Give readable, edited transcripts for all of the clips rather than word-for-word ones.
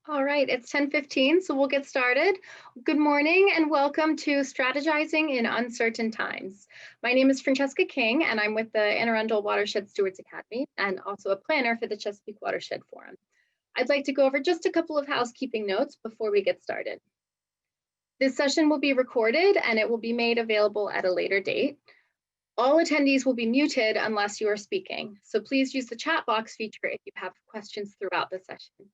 All right, it's 10:15, so we'll get started. Good morning and welcome to Strategizing in Uncertain Times. My name is Francesca King, and I'm with the Arundel Watershed Stewards Academy and also a planner for the Chesapeake Watershed Forum. I'd like to go over just a couple of housekeeping notes before we get started. This session will be recorded and it will be made available at a later date. All attendees will be muted unless you are speaking, so please use the chat box feature if you have questions throughout the session.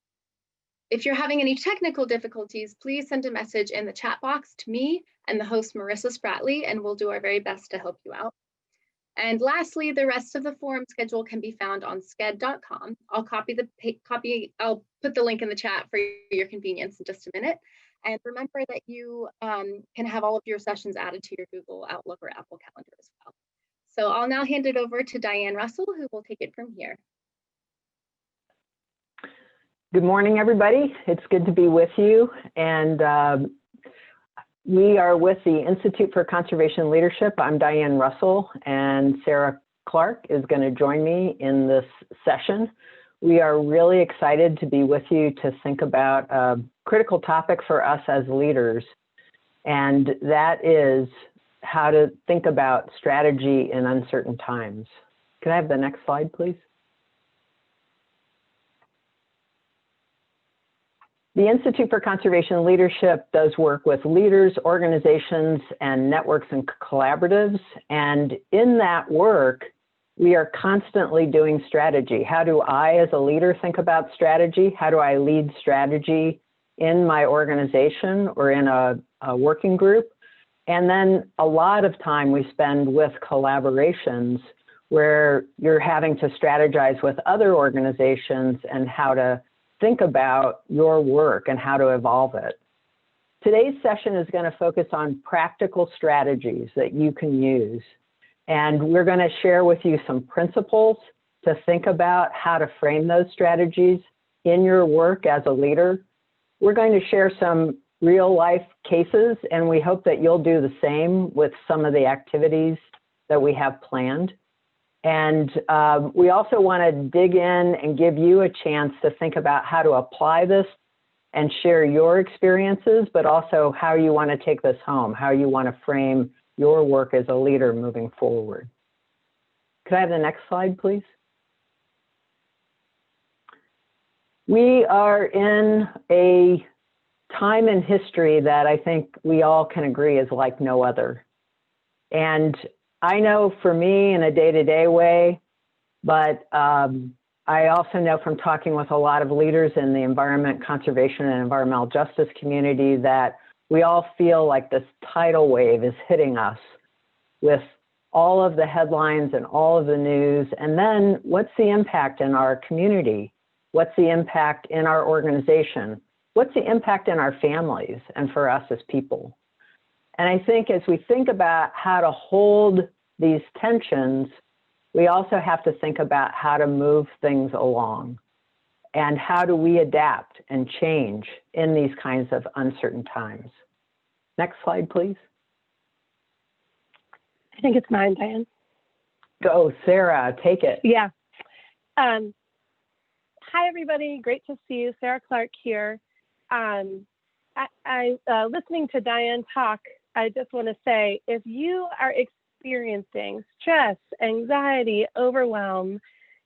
If you're having any technical difficulties, please send a message in the chat box to me and the host Marissa Spratley, and we'll do our very best to help you out. And lastly, the rest of the forum schedule can be found on sked.com. I'll put the link in the chat for your convenience in just a minute. And remember that you can have all of your sessions added to your Google Outlook or Apple Calendar as well. So I'll now hand it over to Dianne Russell, who will take it from here. Good morning, everybody. It's good to be with you. And we are with the Institute for Conservation Leadership. I'm Dianne Russell, and Sarah Clark is going to join me in this session. We are really excited to be with you to think about a critical topic for us as leaders, and that is how to think about strategy in uncertain times. Can I have the next slide, please? The Institute for Conservation Leadership does work with leaders, organizations, and networks and collaboratives. And in that work, we are constantly doing strategy. How do I, as a leader, think about strategy? How do I lead strategy in my organization or in a working group? And then a lot of time we spend with collaborations where you're having to strategize with other organizations and how to think about your work and how to evolve it. Today's session is going to focus on practical strategies that you can use. And we're going to share with you some principles to think about how to frame those strategies in your work as a leader. We're going to share some real life cases, and we hope that you'll do the same with some of the activities that we have planned. And we also want to dig in and give you a chance to think about how to apply this and share your experiences, but also how you want to take this home, how you want to frame your work as a leader moving forward. Could I have the next slide, please? We are in a time in history that I think we all can agree is like no other. And I know for me in a day-to-day way, but I also know from talking with a lot of leaders in the environment, conservation, and environmental justice community that we all feel like this tidal wave is hitting us with all of the headlines and all of the news. And then what's the impact in our community? What's the impact in our organization? What's the impact in our families and for us as people? And I think as we think about how to hold these tensions, we also have to think about how to move things along and how do we adapt and change in these kinds of uncertain times. Next slide, please. I think it's mine, Dianne. Go, Sarah, take it. Yeah. Hi, everybody. Great to see you. Sarah Clark here. Listening to Dianne talk, I just want to say, if you are experiencing stress, anxiety, overwhelm,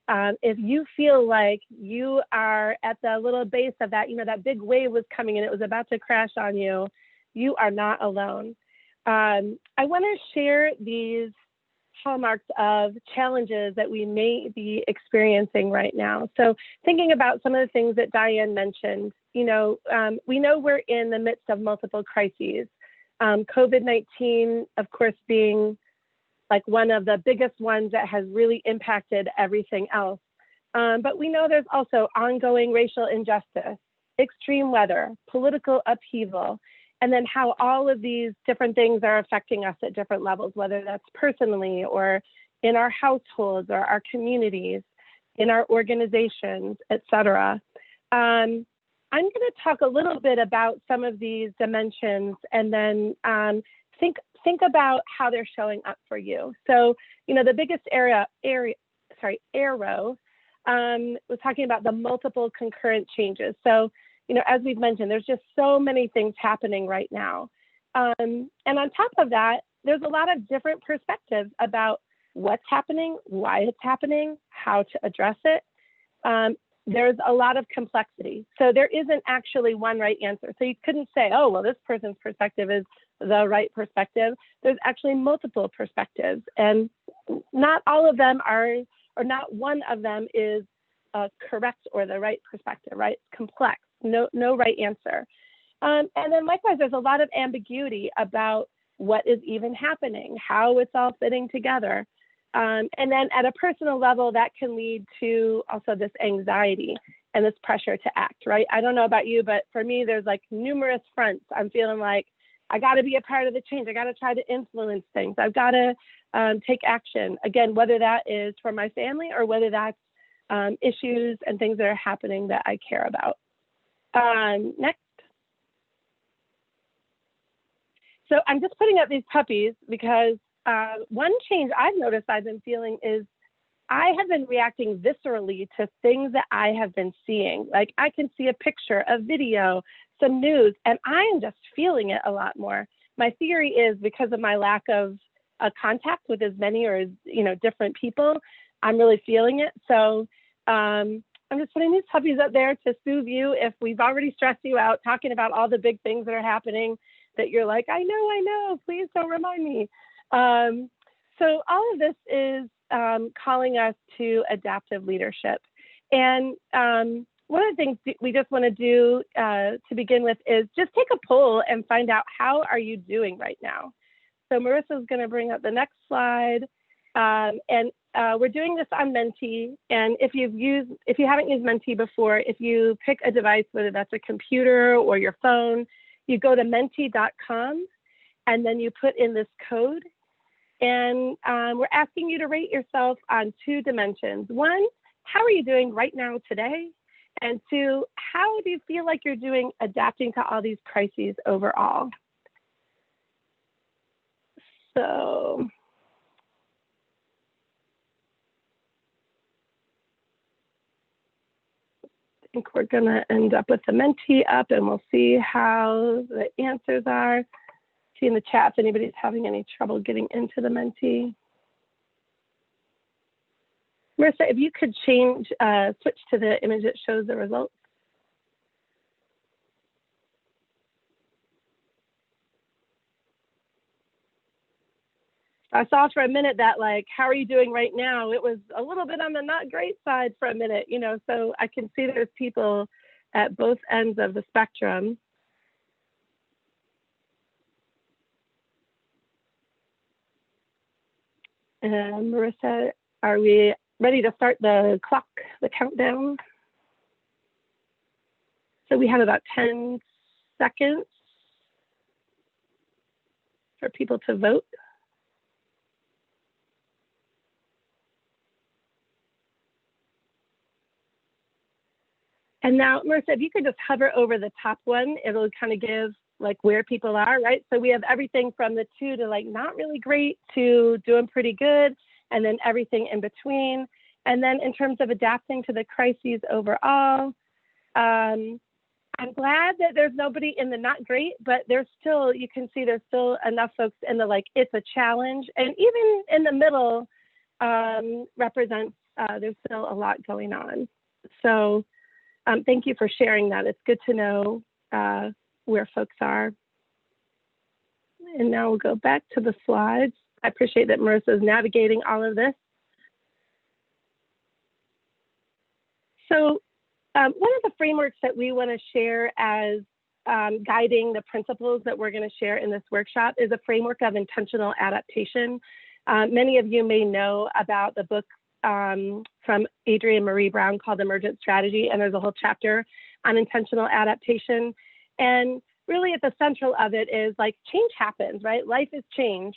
if you feel like you are at the little base of that, that big wave was coming and it was about to crash on you, you are not alone. I want to share these hallmarks of challenges that we may be experiencing right now. So thinking about some of the things that Dianne mentioned, we know we're in the midst of multiple crises. COVID-19, of course, being like one of the biggest ones that has really impacted everything else. But we know there's also ongoing racial injustice, extreme weather, political upheaval, and then how all of these different things are affecting us at different levels, whether that's personally or in our households or our communities, in our organizations, et cetera. I'm going to talk a little bit about some of these dimensions and then think about how they're showing up for you. So, the biggest arrow was talking about the multiple concurrent changes. So, you know, as we've mentioned, there's just so many things happening right now. And on top of that, there's a lot of different perspectives about what's happening, why it's happening, how to address it. There's a lot of complexity. So there isn't actually one right answer. So you couldn't say, oh, well, this person's perspective is the right perspective. There's actually multiple perspectives, and not all of them are, or not one of them is correct or the right perspective, right? Complex, no right answer. And then likewise, there's a lot of ambiguity about what is even happening, how it's all fitting together. And then at a personal level, that can lead to also this anxiety and this pressure to act, right? I don't know about you, but for me, there's like numerous fronts. I'm feeling like I got to be a part of the change. I got to try to influence things. I've got to take action. Again, whether that is for my family or whether that's issues and things that are happening that I care about. Next. So I'm just putting up these puppies because one change I've noticed I've been feeling is I have been reacting viscerally to things that I have been seeing. Like I can see a picture, a video, some news, and I am just feeling it a lot more. My theory is because of my lack of contact with as many or as, you know, different people, I'm really feeling it. So I'm just putting these puppies up there to soothe you if we've already stressed you out talking about all the big things that are happening that you're like, I know, please don't remind me. So all of this is calling us to adaptive leadership. And one of the things we just want to do to begin with is just take a poll and find out, how are you doing right now? So Marissa's going to bring up the next slide. And we're doing this on Menti. And if you haven't used Menti before, if you pick a device, whether that's a computer or your phone, you go to menti.com and then you put in this code. And we're asking you to rate yourself on 2 dimensions. 1, how are you doing right now today? And 2, how do you feel like you're doing adapting to all these crises overall? So I think we're gonna end up with the Menti up and we'll see how the answers are. See in the chat if anybody's having any trouble getting into the Menti. Marissa, if you could change, switch to the image that shows the results. I saw for a minute that, like, how are you doing right now? It was a little bit on the not great side for a minute, you know, so I can see there's people at both ends of the spectrum. And Marissa, are we ready to start the clock, the countdown? So we have about 10 seconds for people to vote. And now, Marissa, if you could just hover over the top one, it'll kind of give like where people are, right? So we have everything from the 2 to like not really great to doing pretty good, and then everything in between. And then in terms of adapting to the crises overall, I'm glad that there's nobody in the not great, but there's still, you can see there's still enough folks in the like, it's a challenge. And even in the middle represents, there's still a lot going on. So thank you for sharing that. It's good to know where folks are. And now we'll go back to the slides. I appreciate that Marissa is navigating all of this. So one of the frameworks that we want to share as guiding the principles that we're going to share in this workshop is a framework of intentional adaptation. Many of you may know about the book from Adrienne Marie Brown called Emergent Strategy, and there's a whole chapter on intentional adaptation. And really at the central of it is like change happens, right? Life is change.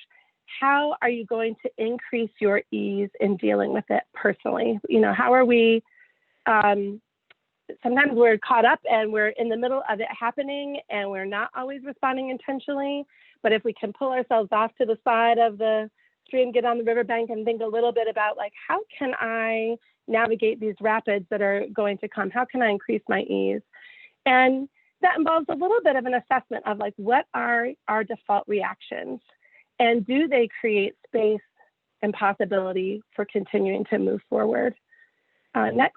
How are you going to increase your ease in dealing with it personally? You know, how are we, sometimes we're caught up and we're in the middle of it happening and we're not always responding intentionally. But if we can pull ourselves off to the side of the stream, get on the riverbank and think a little bit about like, how can I navigate these rapids that are going to come? How can I increase my ease? And that involves a little bit of an assessment of like, what are our default reactions? And do they create space and possibility for continuing to move forward? Next.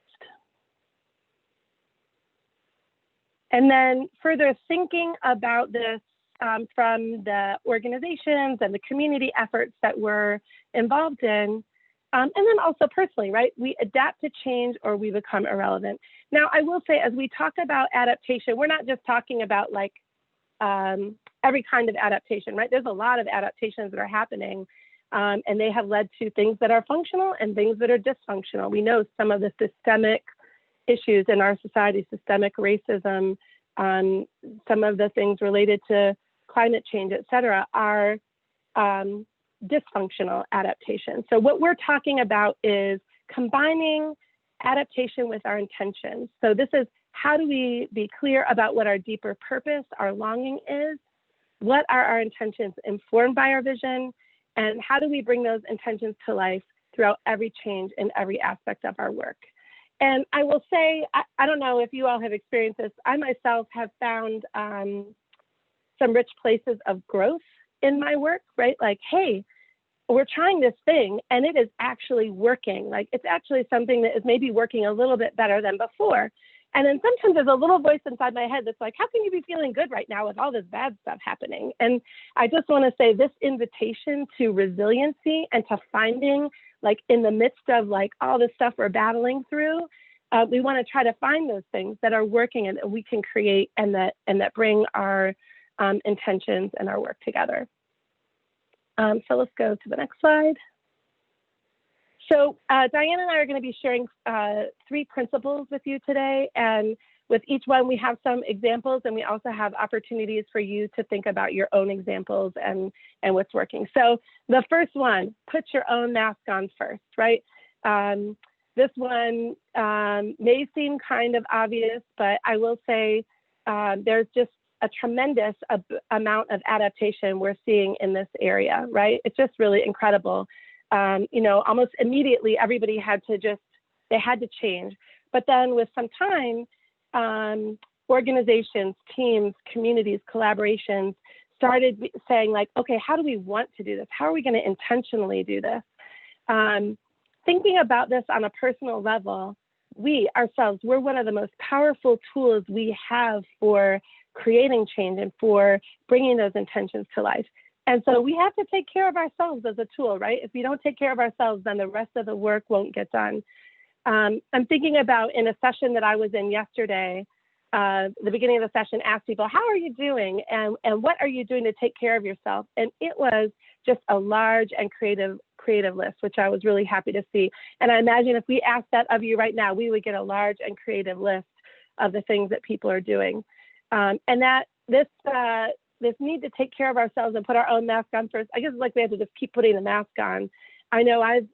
And then further thinking about this from the organizations and the community efforts that we're involved in, and then also personally, right? We adapt to change or we become irrelevant. Now, I will say, as we talk about adaptation, we're not just talking about like every kind of adaptation, right? There's a lot of adaptations that are happening, and they have led to things that are functional and things that are dysfunctional. We know some of the systemic issues in our society, systemic racism, some of the things related to climate change, et cetera, are dysfunctional adaptation. So what we're talking about is combining adaptation with our intentions. So this is, how do we be clear about what our deeper purpose, our longing is? What are our intentions informed by our vision? And how do we bring those intentions to life throughout every change in every aspect of our work? And I will say, I don't know if you all have experienced this, I myself have found some rich places of growth in my work, right? Like, hey, we're trying this thing and it is actually working. Like, it's actually something that is maybe working a little bit better than before. And then sometimes there's a little voice inside my head that's like, how can you be feeling good right now with all this bad stuff happening? And I just want to say, this invitation to resiliency and to finding, like, in the midst of like all the stuff we're battling through, we want to try to find those things that are working and that we can create and that bring our intentions and our work together. So let's go to the next slide. So Dianne and I are going to be sharing 3 principles with you today, and with each one we have some examples, and we also have opportunities for you to think about your own examples and what's working. So the first one, put your own mask on first, right? This one may seem kind of obvious, but I will say there's just a tremendous amount of adaptation we're seeing in this area, right? It's just really incredible. You know, almost immediately everybody had to change. But then with some time, organizations, teams, communities, collaborations started saying like, okay, how do we want to do this? How are we going to intentionally do this? Thinking about this on a personal level, we ourselves, we're one of the most powerful tools we have for creating change and for bringing those intentions to life. And so we have to take care of ourselves as a tool, right? If we don't take care of ourselves, then the rest of the work won't get done. I'm thinking about in a session that I was in yesterday, the beginning of the session asked people, how are you doing? And what are you doing to take care of yourself? And it was just a large and creative list, which I was really happy to see. And I imagine if we asked that of you right now, we would get a large and creative list of the things that people are doing. And that this need to take care of ourselves and put our own mask on first, I guess it's like we have to just keep putting the mask on. I know I've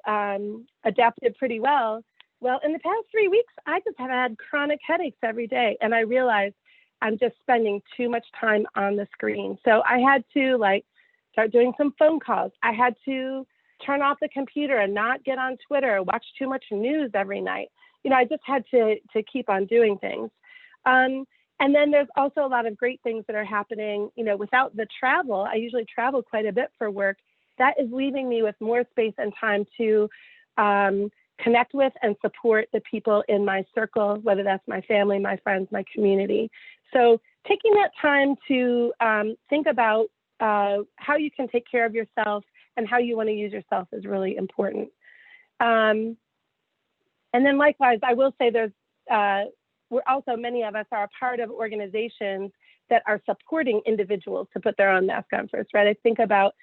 adapted pretty well. Well, in the past 3 weeks, I just have had chronic headaches every day. And I realized I'm just spending too much time on the screen. So I had to like start doing some phone calls. I had to turn off the computer and not get on Twitter, watch too much news every night. You know, I just had to keep on doing things. And then there's also a lot of great things that are happening, you know, without the travel. I usually travel quite a bit for work. That is leaving me with more space and time to connect with and support the people in my circle, whether that's my family, my friends, my community. So taking that time to think about how you can take care of yourself and how you want to use yourself is really important. And then likewise, I will say we're also, many of us are a part of organizations that are supporting individuals to put their own mask on first, right? I think about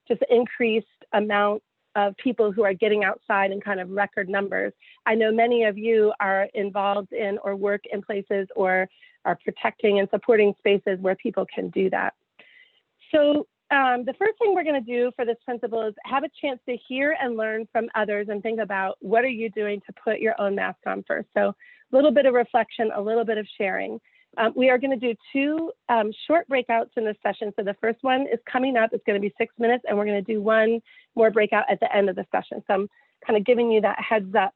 just the increased amount of people who are getting outside in kind of record numbers. I know many of you are involved in or work in places or are protecting and supporting spaces where people can do that. So the first thing we're going to do for this principle is have a chance to hear and learn from others and think about what are you doing to put your own mask on first. So a little bit of reflection, a little bit of sharing. We are going to do 2 short breakouts in this session. So the first one is coming up. It's going to be 6 minutes, and we're going to do 1 more breakout at the end of the session. So I'm kind of giving you that heads up.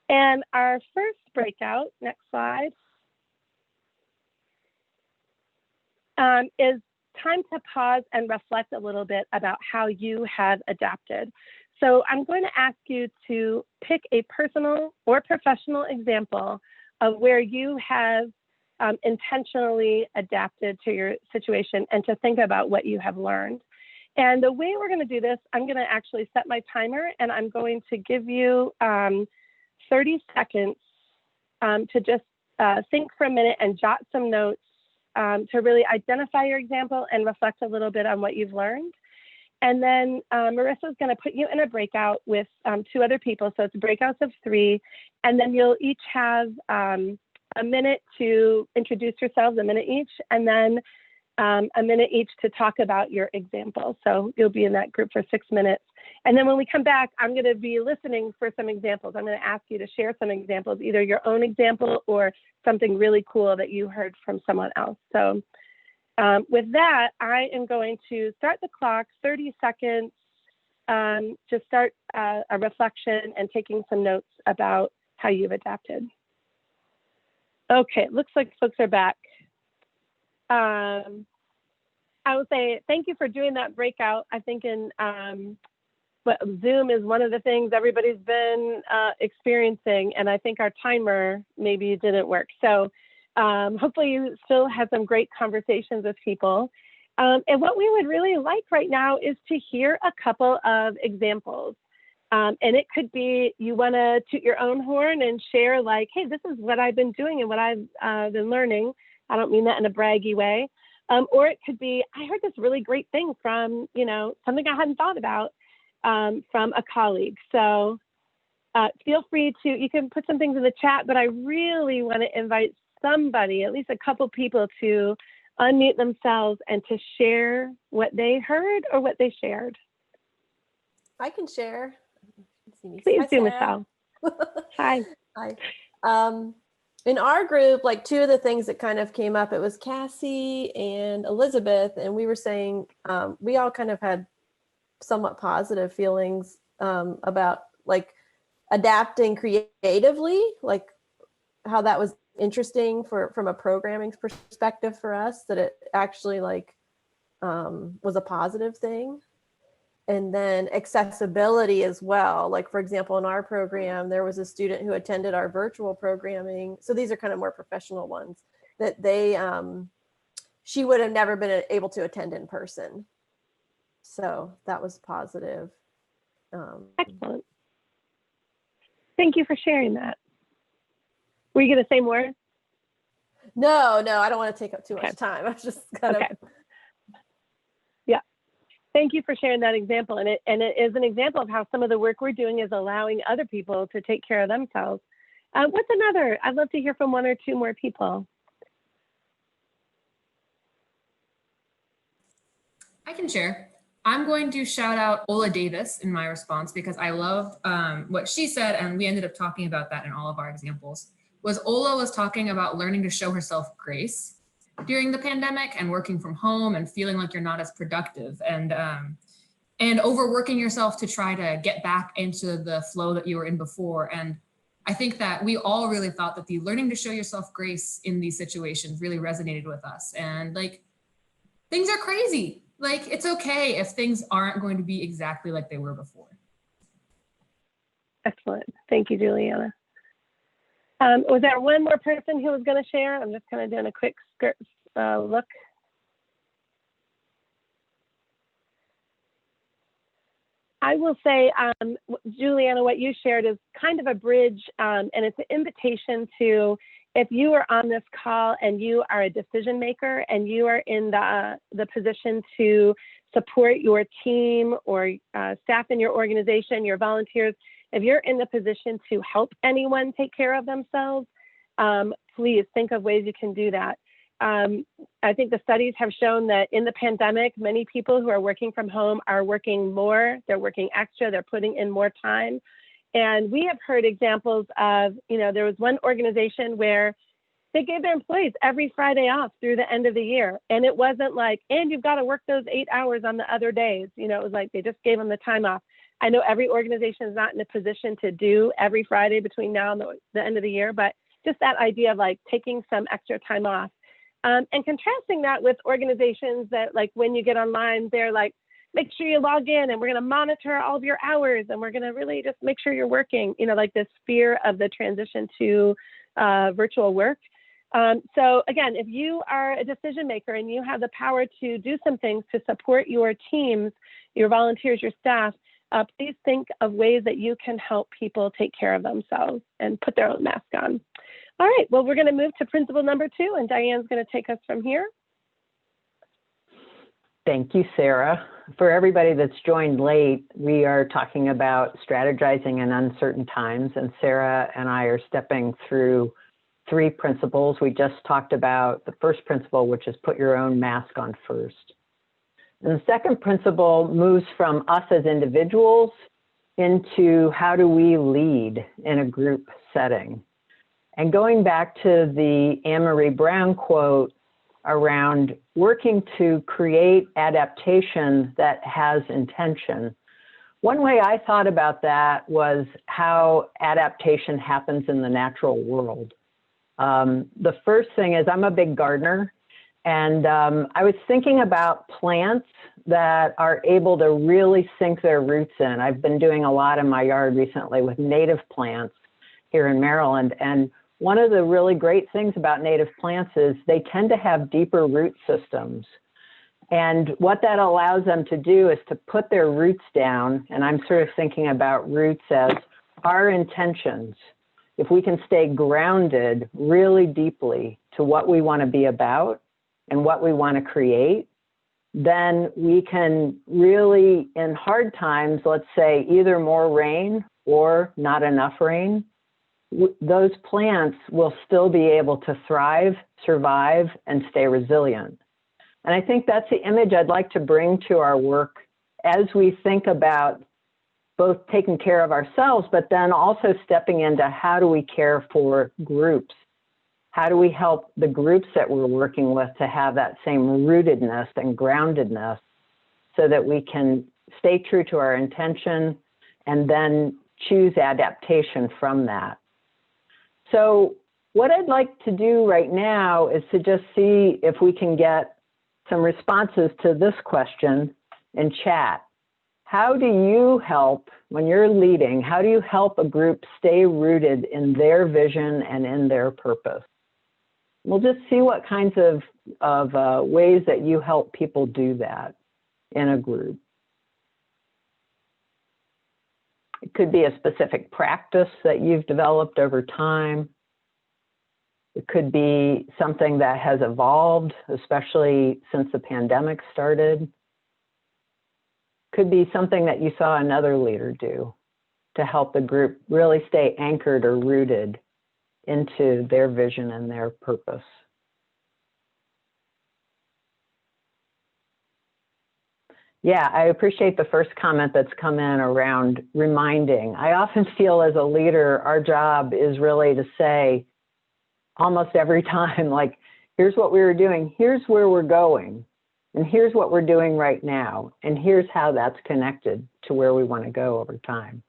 And our first breakout, next slide, is time to pause and reflect a little bit about how you have adapted. So I'm going to ask you to pick a personal or professional example of where you have intentionally adapted to your situation and to think about what you have learned. And the way we're going to do this, I'm going to actually set my timer, and I'm going to give you 30 seconds to just think for a minute and jot some notes to really identify your example and reflect a little bit on what you've learned. And then Marissa's going to put you in a breakout with 2 other people. So it's breakouts of 3. And then you'll each have a minute to introduce yourselves, a minute each, and then a minute each to talk about your example. So you'll be in that group for 6 minutes. And then when we come back, I'm going to be listening for some examples. I'm going to ask you to share some examples, either your own example or something really cool that you heard from someone else. So with that, I am going to start the clock, 30 seconds, to start a reflection and taking some notes about how you've adapted. Okay, looks like folks are back. I would say thank you for doing that breakout. I think but Zoom is one of the things everybody's been experiencing, and I think our timer maybe didn't work. So hopefully you still had some great conversations with people. And what we would really like right now is to hear a couple of examples. And it could be you want to toot your own horn and share like, hey, this is what I've been doing and what I've been learning. I don't mean that in a braggy way. Or it could be, I heard this really great thing from, something I hadn't thought about from a colleague. So feel free to, you can put some things in the chat, but I really want to invite somebody, at least a couple people, to unmute themselves and to share what they heard or what they shared. I can share. Please Hi, do, Sarah. Michelle. Hi. Hi. In our group, like 2 of the things that kind of came up, it was Cassie and Elizabeth, and we were saying we all kind of had somewhat positive feelings about like adapting creatively, like how that was interesting from a programming perspective for us, that it actually like was a positive thing. And then accessibility as well. Like, for example, in our program, there was a student who attended our virtual programming. So these are kind of more professional ones that she would have never been able to attend in person. So that was positive. Excellent. Thank you for sharing that. Were you going to say more? No, I don't want to take up too much time. I was just kind of. Yeah. Thank you for sharing that example. And it is an example of how some of the work we're doing is allowing other people to take care of themselves. What's another? I'd love to hear from 1 or 2 more people. I can share. I'm going to shout out Ola Davis in my response because I loved what she said, and we ended up talking about that in all of our examples. Ola was talking about learning to show herself grace during the pandemic and working from home and feeling like you're not as productive and overworking yourself to try to get back into the flow that you were in before. And I think that we all really thought that the learning to show yourself grace in these situations really resonated with us. And like, things are crazy. Like, it's okay if things aren't going to be exactly like they were before. Excellent. Thank you, Juliana. Was there 1 more person who was going to share? I'm just kind of doing a quick look. I will say, Juliana, what you shared is kind of a bridge, and it's an invitation to, if you are on this call and you are a decision maker and you are in the position to support your team or staff in your organization, your volunteers, if you're in the position to help anyone take care of themselves, please think of ways you can do that. I think the studies have shown that in the pandemic, many people who are working from home are working more, they're working extra, they're putting in more time. And we have heard examples of, there was one organization where they gave their employees every Friday off through the end of the year. And it wasn't like, and you've got to work those 8 hours on the other days. It was like, they just gave them the time off. I know every organization is not in a position to do every Friday between now and the end of the year, but just that idea of like taking some extra time off. And contrasting that with organizations that, like, when you get online, they're like, make sure you log in and we're going to monitor all of your hours and we're going to really just make sure you're working, you know, like this fear of the transition to virtual work. So again, if you are a decision maker and you have the power to do some things to support your teams, your volunteers, your staff, please think of ways that you can help people take care of themselves and put their own mask on. All right, well, we're going to move to principle number 2, and Diane's going to take us from here. Thank you, Sarah. For everybody that's joined late, we are talking about strategizing in uncertain times, and Sarah and I are stepping through 3 principles. We just talked about the first principle, which is put your own mask on first. And the second principle moves from us as individuals into how do we lead in a group setting. And going back to the Anne-Marie Brown quote around working to create adaptation that has intention, one way I thought about that was how adaptation happens in the natural world. The first thing is I'm a big gardener, and I was thinking about plants that are able to really sink their roots in. I've been doing a lot in my yard recently with native plants here in Maryland, and one of the really great things about native plants is they tend to have deeper root systems. And what that allows them to do is to put their roots down, and I'm sort of thinking about roots as our intentions. If we can stay grounded really deeply to what we want to be about and what we want to create, then we can really, in hard times, let's say either more rain or not enough rain, those plants will still be able to thrive, survive, and stay resilient. And I think that's the image I'd like to bring to our work as we think about both taking care of ourselves, but then also stepping into how do we care for groups? How do we help the groups that we're working with to have that same rootedness and groundedness so that we can stay true to our intention and then choose adaptation from that? So what I'd like to do right now is to just see if we can get some responses to this question in chat. How do you help, when you're leading, how do you help a group stay rooted in their vision and in their purpose? We'll just see what kinds of ways that you help people do that in a group. It could be a specific practice that you've developed over time. It could be something that has evolved, especially since the pandemic started. Could be something that you saw another leader do to help the group really stay anchored or rooted into their vision and their purpose. Yeah, I appreciate the first comment that's come in around reminding. I often feel as a leader, our job is really to say almost every time, like, here's what we were doing, here's where we're going, and here's what we're doing right now, and here's how that's connected to where we want to go over time.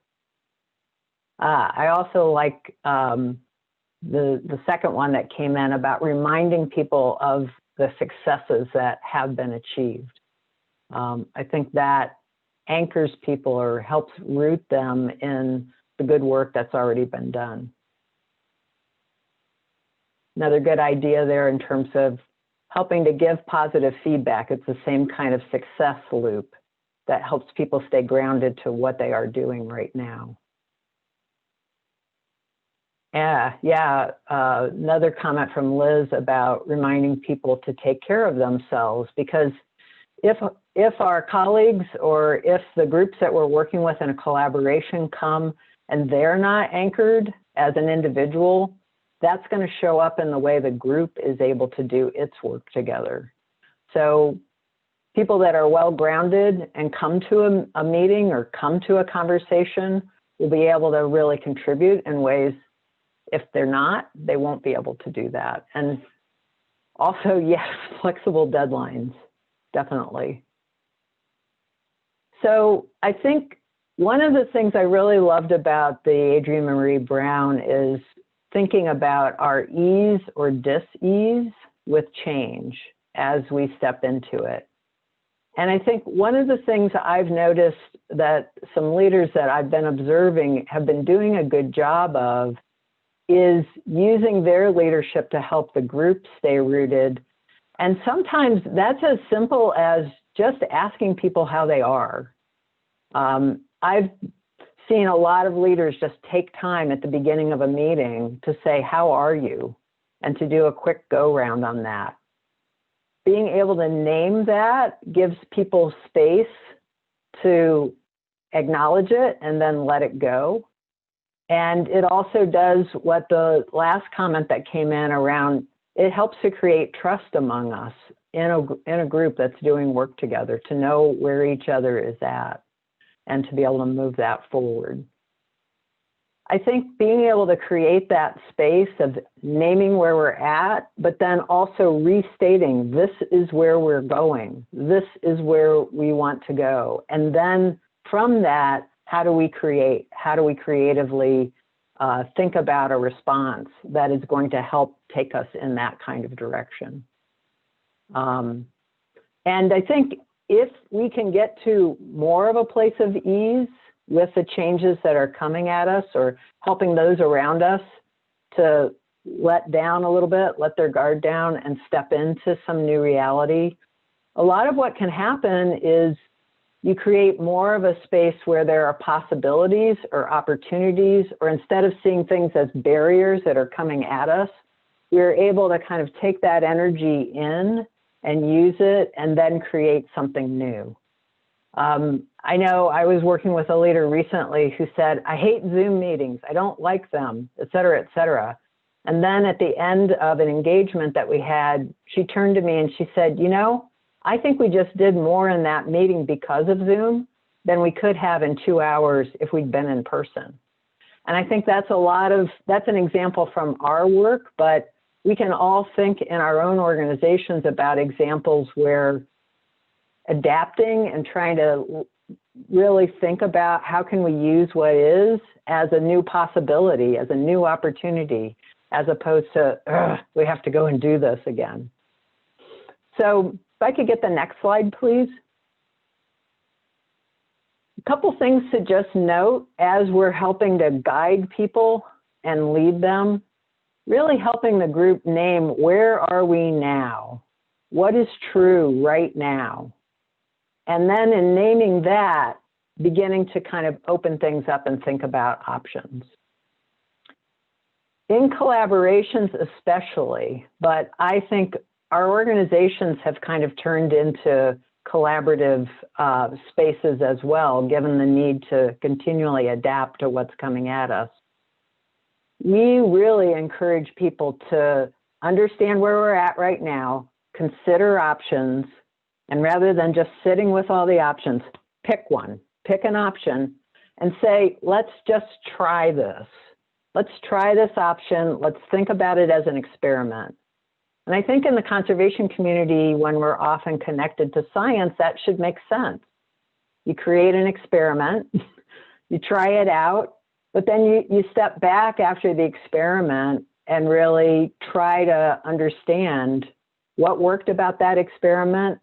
I also like the second one that came in about reminding people of the successes that have been achieved. I think that anchors people or helps root them in the good work that's already been done. Another good idea there in terms of helping to give positive feedback. It's the same kind of success loop that helps people stay grounded to what they are doing right now. Another comment from Liz about reminding people to take care of themselves, because if our colleagues or if the groups that we're working with in a collaboration come and they're not anchored as an individual, that's going to show up in the way the group is able to do its work together. So people that are well grounded and come to a meeting or come to a conversation will be able to really contribute in ways. If they're not, they won't be able to do that. And also, yes, flexible deadlines, definitely. So I think one of the things I really loved about the Adrienne-Marie Brown is thinking about our ease or dis-ease with change as we step into it. And I think one of the things I've noticed that some leaders that I've been observing have been doing a good job of is using their leadership to help the group stay rooted. And sometimes that's as simple as just asking people how they are. I've seen a lot of leaders just take time at the beginning of a meeting to say, how are you? And to do a quick go round on that. Being able to name that gives people space to acknowledge it and then let it go. And it also does what the last comment that came in around, it helps to create trust among us in a group that's doing work together, to know where each other is at and to be able to move that forward. I think being able to create that space of naming where we're at, but then also restating, this is where we're going. This is where we want to go. And then from that, how do we create? How do we creatively think about a response that is going to help take us in that kind of direction? And I think if we can get to more of a place of ease with the changes that are coming at us, or helping those around us to let down a little bit, let their guard down and step into some new reality, a lot of what can happen is you create more of a space where there are possibilities or opportunities, or instead of seeing things as barriers that are coming at us, we're able to kind of take that energy in and use it and then create something new. I know I was working with a leader recently who said, I hate Zoom meetings, I don't like them, et cetera, et cetera. And then at the end of an engagement that we had, she turned to me and she said, you know, I think we just did more in that meeting because of Zoom than we could have in 2 hours if we'd been in person. And I think that's that's an example from our work, but we can all think in our own organizations about examples where adapting and trying to really think about how can we use what is as a new possibility, as a new opportunity, as opposed to, we have to go and do this again. So if I could get the next slide, please. A couple things to just note as we're helping to guide people and lead them, really helping the group name, where are we now? What is true right now? And then in naming that, beginning to kind of open things up and think about options. In collaborations especially, but I think our organizations have kind of turned into collaborative spaces as well, given the need to continually adapt to what's coming at us. We really encourage people to understand where we're at right now, consider options, and rather than just sitting with all the options, pick one, pick an option and say, let's just try this. Let's try this option. Let's think about it as an experiment. And I think in the conservation community, when we're often connected to science, that should make sense. You create an experiment, you try it out, but then you step back after the experiment and really try to understand what worked about that experiment,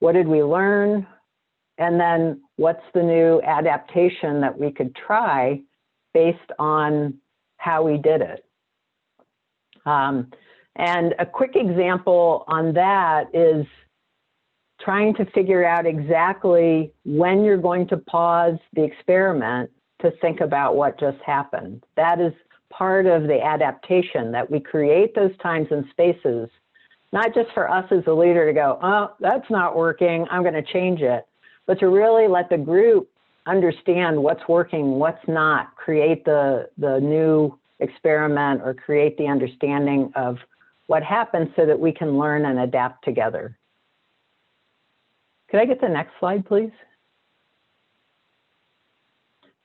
what did we learn, and then what's the new adaptation that we could try based on how we did it. And a quick example on that is trying to figure out exactly when you're going to pause the experiment to think about what just happened. That is part of the adaptation, that we create those times and spaces, not just for us as a leader to go, oh, that's not working, I'm going to change it, but to really let the group understand what's working, what's not, create the new experiment or create the understanding of what happens so that we can learn and adapt together. Could I get the next slide, please?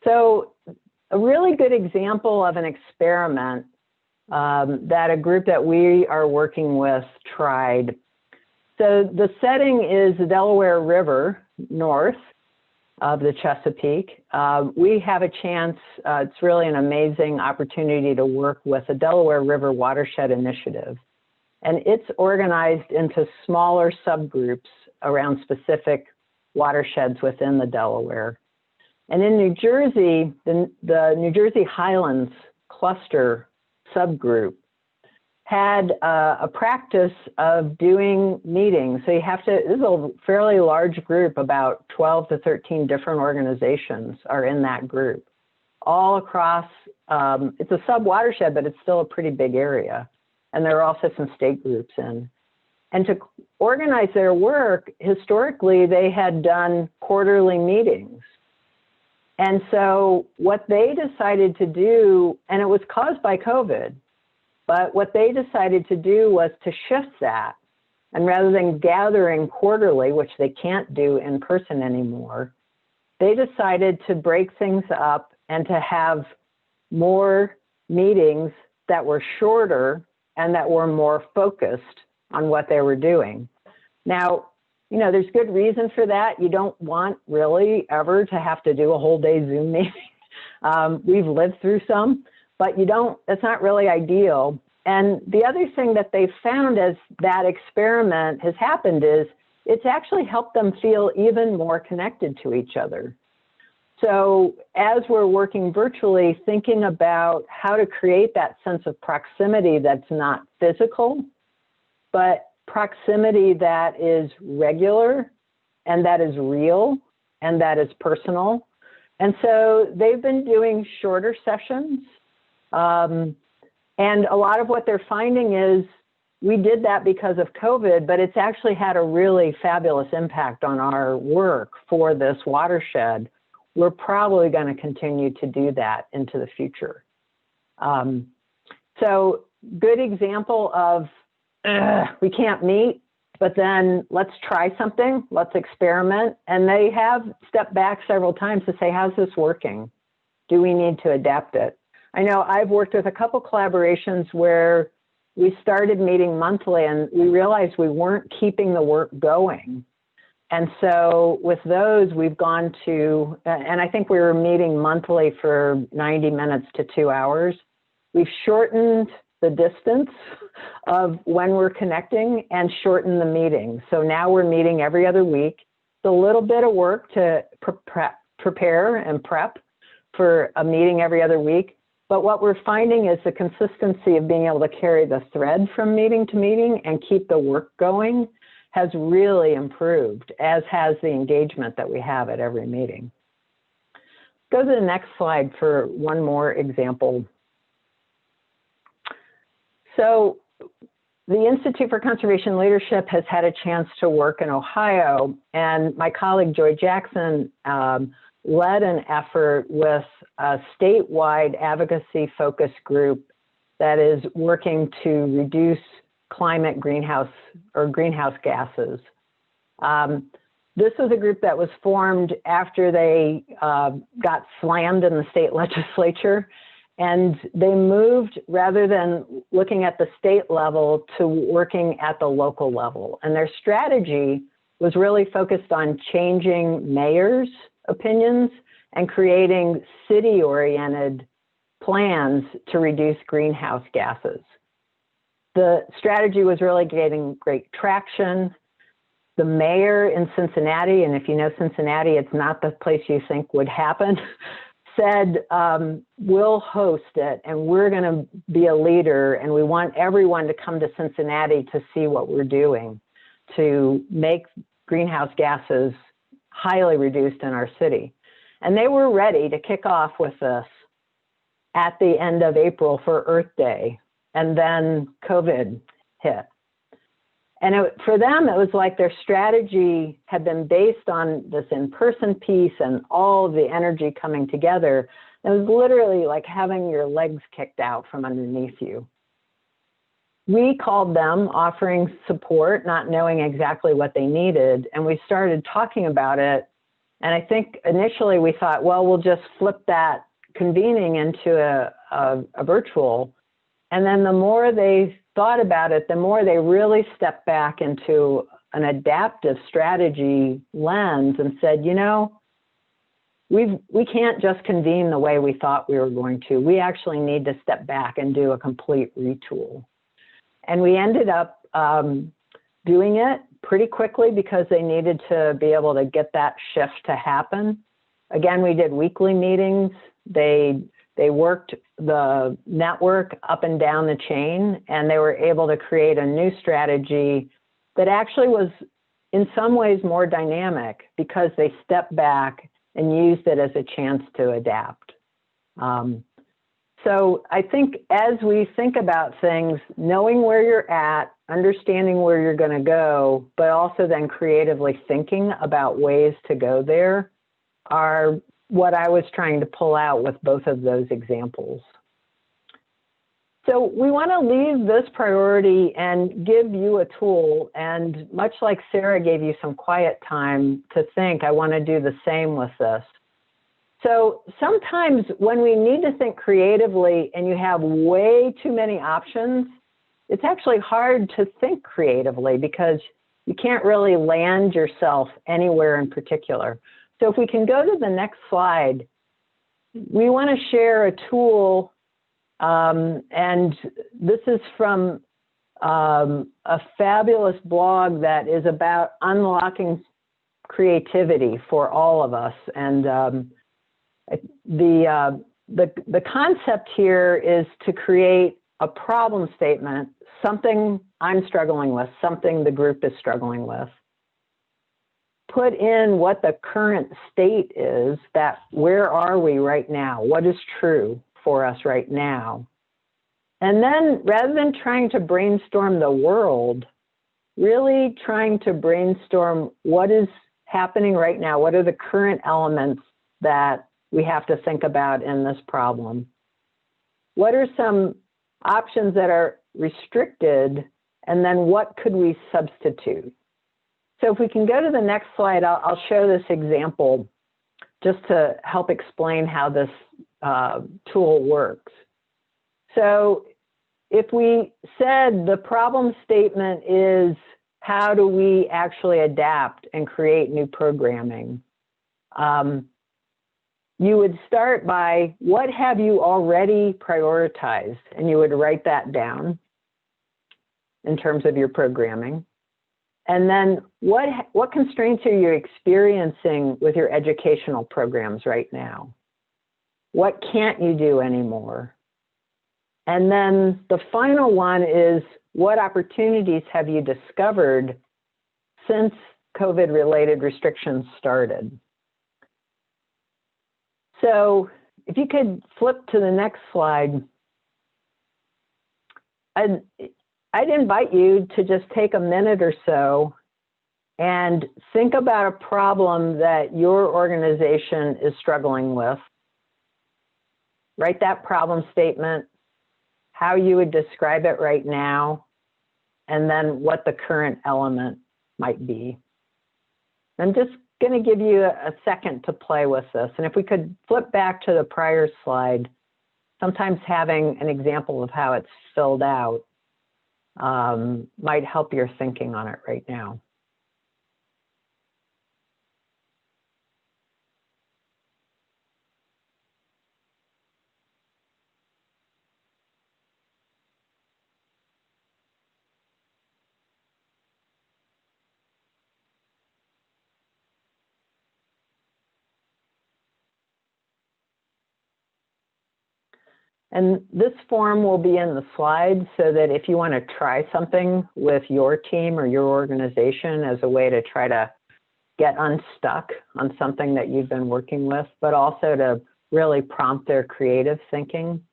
So a really good example of an experiment that a group that we are working with tried. So the setting is the Delaware River north of the Chesapeake. We have a chance, it's really an amazing opportunity to work with the Delaware River Watershed Initiative. and it's organized into smaller subgroups around specific watersheds within the Delaware. And in New Jersey, the New Jersey Highlands cluster subgroup had a practice of doing meetings. So you have to, this is a fairly large group, about 12 to 13 different organizations are in that group, all across, it's a sub-watershed, but it's still a pretty big area. And there are also some state groups in. And to organize their work, historically, they had done quarterly meetings. And so what they decided to do, and it was caused by COVID, but what they decided to do was to shift that. And rather than gathering quarterly, which they can't do in person anymore, they decided to break things up and to have more meetings that were shorter and that were more focused on what they were doing. Now, you know, there's good reason for that. You don't want really ever to have to do a whole day Zoom meeting. We've lived through some, but you don't, it's not really ideal. And the other thing that they found as that experiment has happened is it's actually helped them feel even more connected to each other. So as we're working virtually, thinking about how to create that sense of proximity that's not physical, but proximity that is regular and that is real and that is personal. And so they've been doing shorter sessions. And a lot of what they're finding is we did that because of COVID, but it's actually had a really fabulous impact on our work for this watershed. We're probably going to continue to do that into the future. So good example of we can't meet, but then let's try something, let's experiment. And they have stepped back several times to say, how's this working? Do we need to adapt it? I know I've worked with a couple collaborations where we started meeting monthly and we realized we weren't keeping the work going. And so with those, we've gone to, and I think we were meeting monthly for 90 minutes to 2 hours. We've shortened the distance of when we're connecting and shortened the meeting. So now we're meeting every other week. It's a little bit of work to prepare and prep for a meeting every other week. But what we're finding is the consistency of being able to carry the thread from meeting to meeting and keep the work going has really improved, as has the engagement that we have at every meeting. Go to the next slide for one more example. So the Institute for Conservation Leadership has had a chance to work in Ohio, and my colleague Joy Jackson led an effort with a statewide advocacy focus group that is working to reduce climate greenhouse gases. This was a group that was formed after they got slammed in the state legislature, and they moved, rather than looking at the state level, to working at the local level. And their strategy was really focused on changing mayors' opinions and creating city-oriented plans to reduce greenhouse gases. The strategy was really getting great traction. The mayor in Cincinnati, and if you know Cincinnati, it's not the place you think would happen, said, we'll host it and we're going to be a leader, and we want everyone to come to Cincinnati to see what we're doing to make greenhouse gases highly reduced in our city. And they were ready to kick off with this at the end of April for Earth Day. And then COVID hit. And for them, it was like their strategy had been based on this in-person piece and all of the energy coming together. It was literally like having your legs kicked out from underneath you. We called them, offering support, not knowing exactly what they needed, and we started talking about it. And I think initially we thought, well, we'll just flip that convening into a virtual. And then the more they thought about it, the more they really stepped back into an adaptive strategy lens and said, you know, we can't just convene the way we thought we were going to. We actually need to step back and do a complete retool. And we ended up doing it pretty quickly because they needed to be able to get that shift to happen. Again, we did weekly meetings. They worked the network up and down the chain, and they were able to create a new strategy that actually was in some ways more dynamic because they stepped back and used it as a chance to adapt. So I think as we think about things, knowing where you're at, understanding where you're going to go, but also then creatively thinking about ways to go there are what I was trying to pull out with both of those examples. So we want to leave this priority and give you a tool, and much like Sarah gave you some quiet time to think, I want to do the same with this. So sometimes when we need to think creatively and you have way too many options, it's actually hard to think creatively because you can't really land yourself anywhere in particular. So if we can go to the next slide, we want to share a tool, and this is from a fabulous blog that is about unlocking creativity for all of us. And the concept here is to create a problem statement, something I'm struggling with, something the group is struggling with. Put in what the current state is, that where are we right now? What is true for us right now? And then rather than trying to brainstorm the world, really trying to brainstorm what is happening right now. What are the current elements that we have to think about in this problem? What are some options that are restricted? And then what could we substitute? So if we can go to the next slide, I'll show this example just to help explain how this tool works. So if we said the problem statement is, how do we actually adapt and create new programming? You would start by, what have you already prioritized? And you would write that down in terms of your programming. And then what constraints are you experiencing with your educational programs right now? What can't you do anymore? And then the final one is, what opportunities have you discovered since COVID-related restrictions started? So if you could flip to the next slide, I'd invite you to just take a minute or so and think about a problem that your organization is struggling with. Write that problem statement, how you would describe it right now, and then what the current element might be. I'm just going to give you a second to play with this. And if we could flip back to the prior slide, sometimes having an example of how it's filled out might help your thinking on it right now. And this form will be in the slides so that if you want to try something with your team or your organization as a way to try to get unstuck on something that you've been working with, but also to really prompt their creative thinking,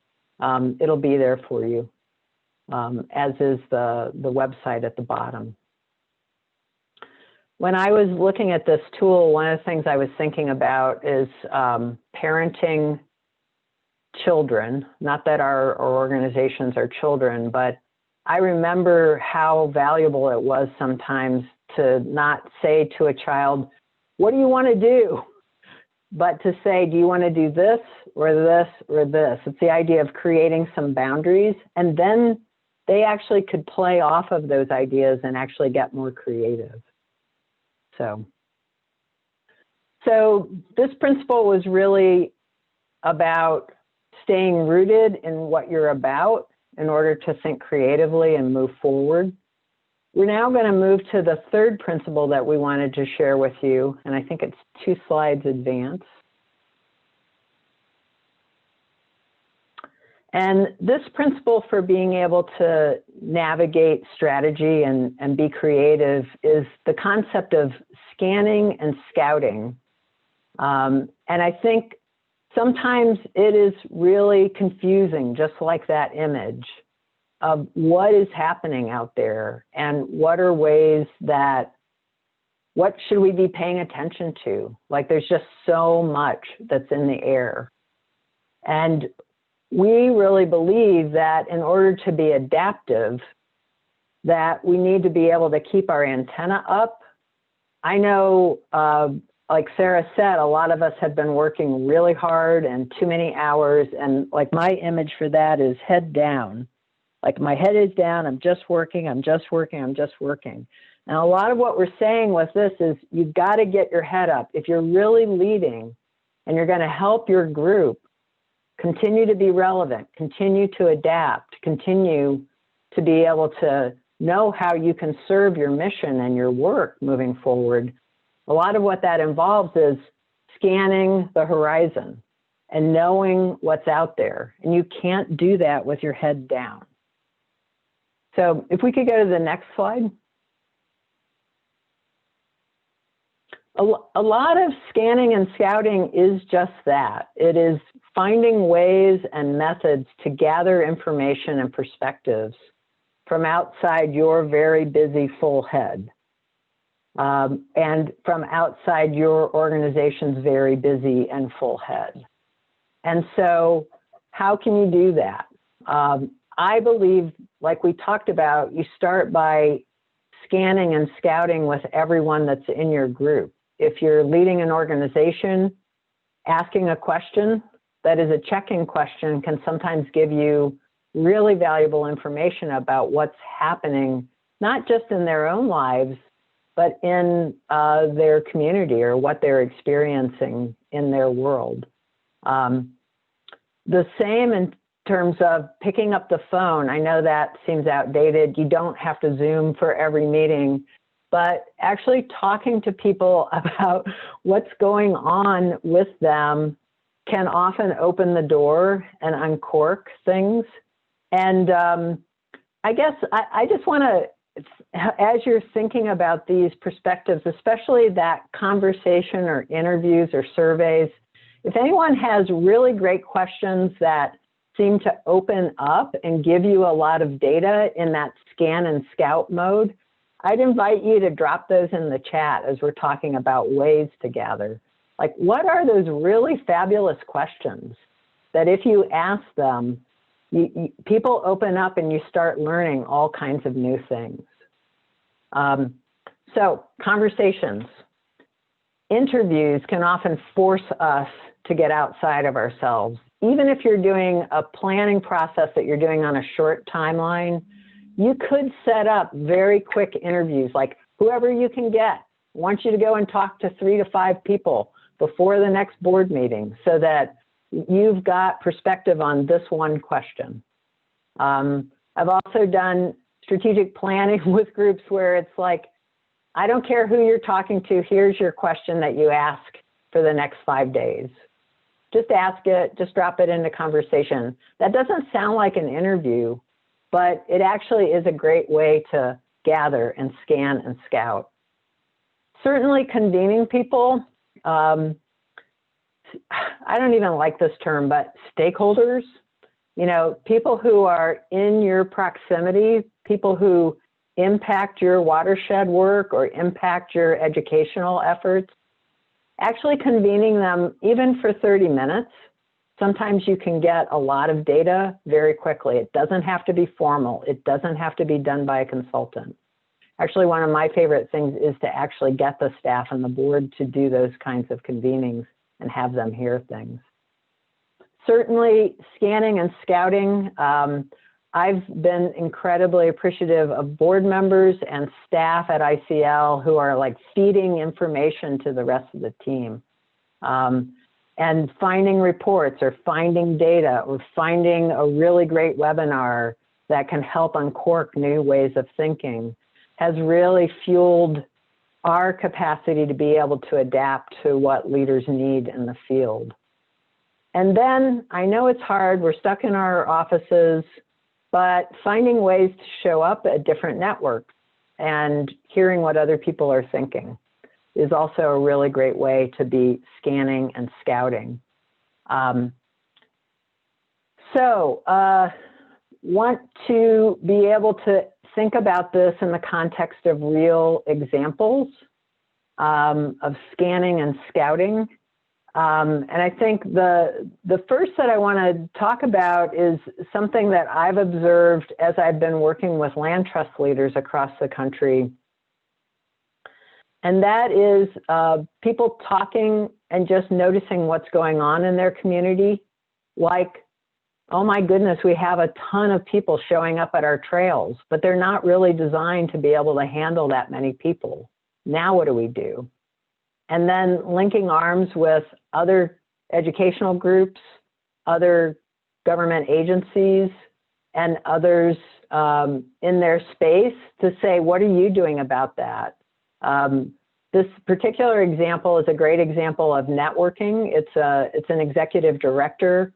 it'll be there for you, as is the website at the bottom. When I was looking at this tool, one of the things I was thinking about is parenting children. Not that our organizations are children, but I remember how valuable it was sometimes to not say to a child, what do you want to do? But to say, do you want to do this or this or this? It's the idea of creating some boundaries, and then they actually could play off of those ideas and actually get more creative. So this principle was really about staying rooted in what you're about in order to think creatively and move forward. We're now going to move to the third principle that we wanted to share with you, and I think it's 2 slides advanced. And this principle for being able to navigate strategy and be creative is the concept of scanning and scouting. And I think sometimes it is really confusing, just like that image, of what is happening out there and what are ways that, what should we be paying attention to? Like there's just so much that's in the air. And we really believe that in order to be adaptive, that we need to be able to keep our antenna up. I know, like Sarah said, a lot of us have been working really hard and too many hours. And like my image for that is head down. Like my head is down, I'm just working, I'm just working, I'm just working. And a lot of what we're saying with this is you've got to get your head up. If you're really leading and you're going to help your group continue to be relevant, continue to adapt, continue to be able to know how you can serve your mission and your work moving forward, a lot of what that involves is scanning the horizon and knowing what's out there. And you can't do that with your head down. So if we could go to the next slide. A lot of scanning and scouting is just that. It is finding ways and methods to gather information and perspectives from outside your very busy full head. And from outside your organization's very busy and full head. And so how can you do that? I believe, like we talked about, you start by scanning and scouting with everyone that's in your group. If you're leading an organization, asking a question that is a check-in question can sometimes give you really valuable information about what's happening, not just in their own lives, but in their community or what they're experiencing in their world. The same in terms of picking up the phone. I know that seems outdated. You don't have to Zoom for every meeting, but actually talking to people about what's going on with them can often open the door and uncork things. And I guess I just want to, as you're thinking about these perspectives, especially that conversation or interviews or surveys, if anyone has really great questions that seem to open up and give you a lot of data in that scan and scout mode, I'd invite you to drop those in the chat as we're talking about ways to gather. Like, what are those really fabulous questions that if you ask them, people open up and you start learning all kinds of new things. So conversations. Interviews can often force us to get outside of ourselves. Even if you're doing a planning process that you're doing on a short timeline, you could set up very quick interviews, like whoever you can get. I want you to go and talk to 3 to 5 people before the next board meeting so that you've got perspective on this one question. I've also done strategic planning with groups where it's like, I don't care who you're talking to, here's your question that you ask for the next 5 days. Just ask it, just drop it into conversation. That doesn't sound like an interview, but it actually is a great way to gather and scan and scout. Certainly convening people, I don't even like this term, but stakeholders, you know, people who are in your proximity, people who impact your watershed work or impact your educational efforts, actually convening them even for 30 minutes. Sometimes you can get a lot of data very quickly. It doesn't have to be formal. It doesn't have to be done by a consultant. Actually, one of my favorite things is to actually get the staff and the board to do those kinds of convenings and have them hear things. Certainly scanning and scouting. I've been incredibly appreciative of board members and staff at ICL who are like feeding information to the rest of the team. And finding reports or finding data or finding a really great webinar that can help uncork new ways of thinking has really fueled our capacity to be able to adapt to what leaders need in the field. And then I know it's hard, we're stuck in our offices, but finding ways to show up at different networks and hearing what other people are thinking is also a really great way to be scanning and scouting. Want to be able to think about this in the context of real examples of scanning and scouting. And I think the first that I want to talk about is something that I've observed as I've been working with land trust leaders across the country. And that is people talking and just noticing what's going on in their community. Like, oh my goodness, we have a ton of people showing up at our trails, but they're not really designed to be able to handle that many people. Now what do we do? And then linking arms with other educational groups, other government agencies, and others in their space to say, what are you doing about that? This particular example is a great example of networking. It's an executive director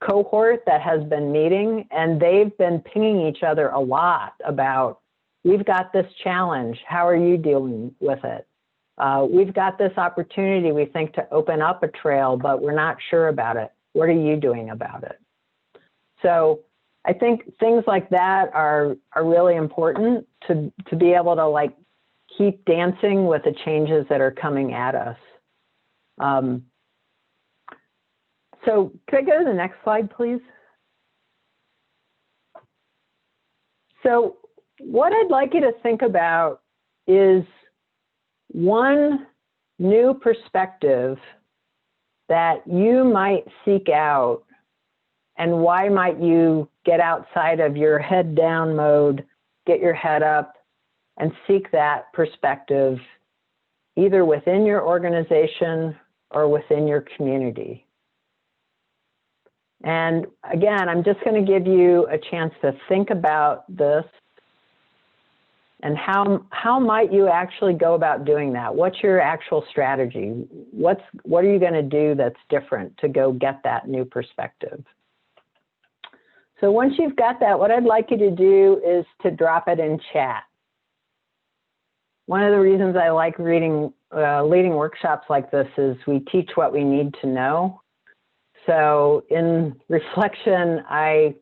cohort that has been meeting, and they've been pinging each other a lot about, we've got this challenge, how are you dealing with it? We've got this opportunity, we think, to open up a trail, but we're not sure about it. What are you doing about it? So I think things like that are really important to be able to like keep dancing with the changes that are coming at us. So could I go to the next slide, please? So what I'd like you to think about is one new perspective that you might seek out, and why might you get outside of your head down mode, get your head up, and seek that perspective either within your organization or within your community. And again, I'm just going to give you a chance to think about this and how might you actually go about doing that? What's your actual strategy? What are you going to do that's different to go get that new perspective? So once you've got that, what I'd like you to do is to drop it in chat. One of the reasons I like leading workshops like this is we teach what we need to know. So in reflection, I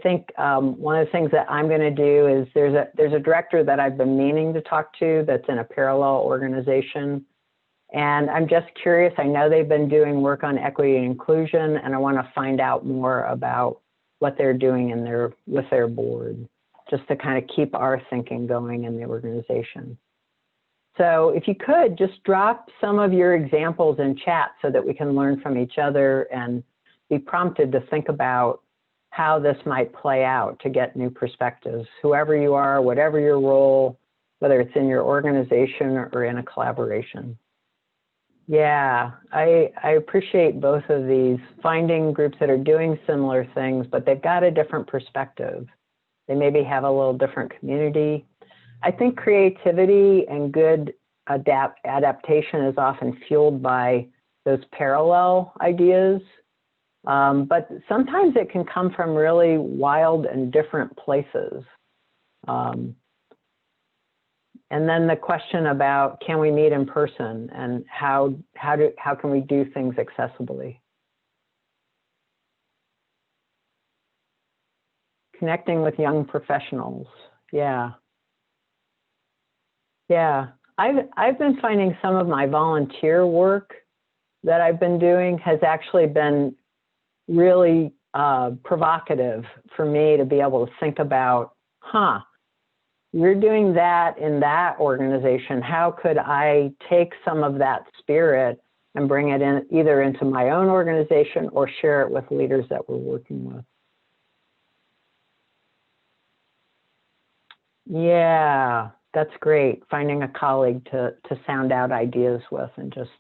think one of the things that I'm going to do is there's a director that I've been meaning to talk to that's in a parallel organization. And I'm just curious, I know they've been doing work on equity and inclusion, and I want to find out more about what they're doing with their board, just to kind of keep our thinking going in the organization. So if you could, just drop some of your examples in chat so that we can learn from each other and be prompted to think about how this might play out to get new perspectives, whoever you are, whatever your role, whether it's in your organization or in a collaboration. Yeah, I appreciate both of these, finding groups that are doing similar things, but they've got a different perspective. They maybe have a little different community. I think creativity and good adaptation is often fueled by those parallel ideas. But sometimes it can come from really wild and different places. And then the question about, can we meet in person, and how can we do things accessibly? Connecting with young professionals, yeah. Yeah, I've been finding some of my volunteer work that I've been doing has actually been really provocative for me to be able to think about, you're doing that in that organization. How could I take some of that spirit and bring it in either into my own organization or share it with leaders that we're working with? Yeah, that's great. Finding a colleague to sound out ideas with, and just,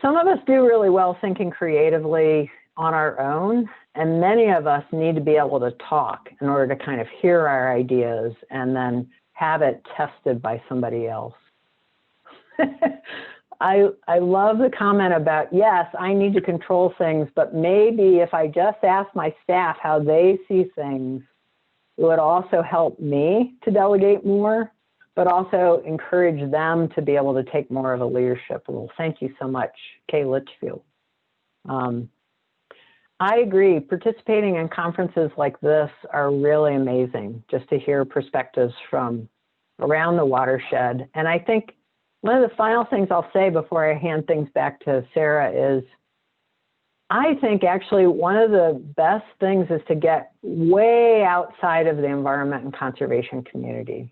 some of us do really well thinking creatively. on our own, and many of us need to be able to talk in order to kind of hear our ideas and then have it tested by somebody else. I love the comment about, yes, I need to control things, but maybe if I just ask my staff how they see things, it would also help me to delegate more, but also encourage them to be able to take more of a leadership role. Thank you so much, Kay Litchfield. I agree, participating in conferences like this are really amazing, just to hear perspectives from around the watershed. And I think one of the final things I'll say before I hand things back to Sarah is, I think actually one of the best things is to get way outside of the environment and conservation community.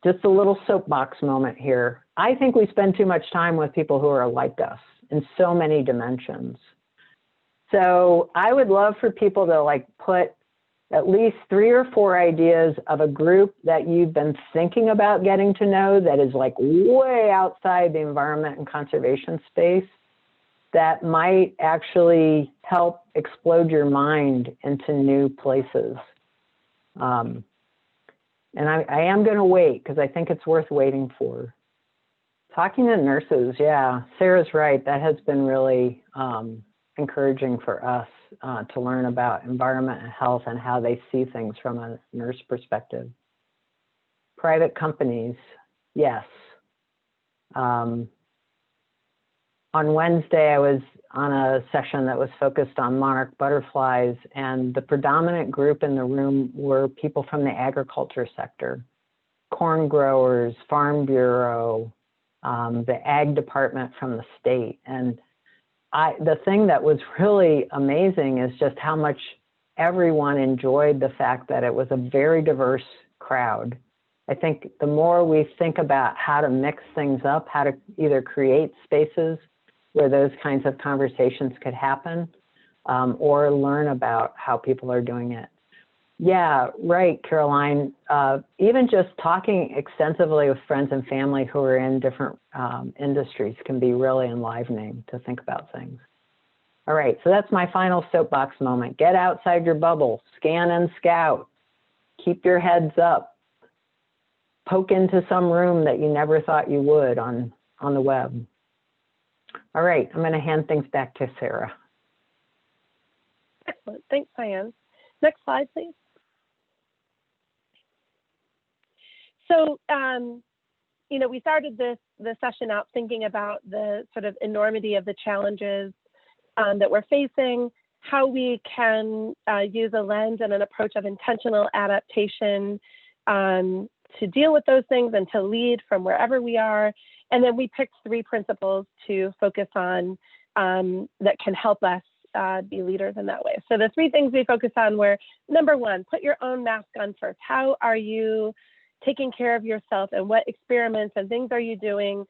Just a little soapbox moment here. I think we spend too much time with people who are like us in so many dimensions. So I would love for people to like put at least 3 or 4 ideas of a group that you've been thinking about getting to know that is like way outside the environment and conservation space that might actually help explode your mind into new places. And I am going to wait because I think it's worth waiting for. Talking to nurses, yeah, Sarah's right. That has been really encouraging for us to learn about environment and health and how they see things from a nurse perspective. Private companies, yes. On Wednesday, I was on a session that was focused on monarch butterflies, and the predominant group in the room were people from the agriculture sector, corn growers, Farm Bureau, the ag department from the state. And the thing that was really amazing is just how much everyone enjoyed the fact that it was a very diverse crowd. I think the more we think about how to mix things up, how to either create spaces where those kinds of conversations could happen, or learn about how people are doing it. Yeah, right, Caroline. Even just talking extensively with friends and family who are in different industries can be really enlivening to think about things. All right, so that's my final soapbox moment. Get outside your bubble, scan and scout, keep your heads up, poke into some room that you never thought you would on the web. All right, I'm going to hand things back to Sarah. Excellent, thanks, Dianne. Next slide, please. So, you know, we started the session out thinking about the sort of enormity of the challenges that we're facing, how we can use a lens and an approach of intentional adaptation to deal with those things and to lead from wherever we are. And then we picked 3 principles to focus on that can help us be leaders in that way. So the 3 things we focused on were, number 1, put your own mask on first. How are you taking care of yourself, and what experiments and things are you doing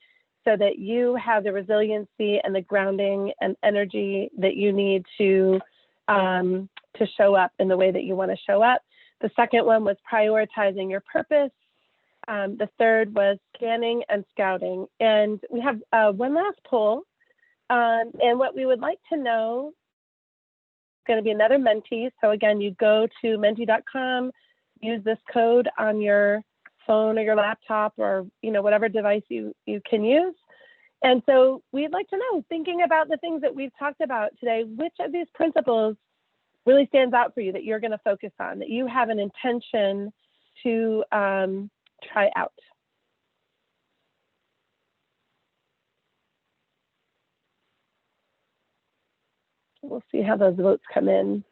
so that you have the resiliency and the grounding and energy that you need to show up in the way that you want to show up. The second one was prioritizing your purpose. The third was scanning and scouting. And we have one last poll. And what we would like to know is going to be another Menti. So again, you go to menti.com, use this code on your phone or your laptop or whatever device you can use. And so we'd like to know, thinking about the things that we've talked about today, which of these principles really stands out for you that you're going to focus on, that you have an intention to try out. We'll see how those votes come in.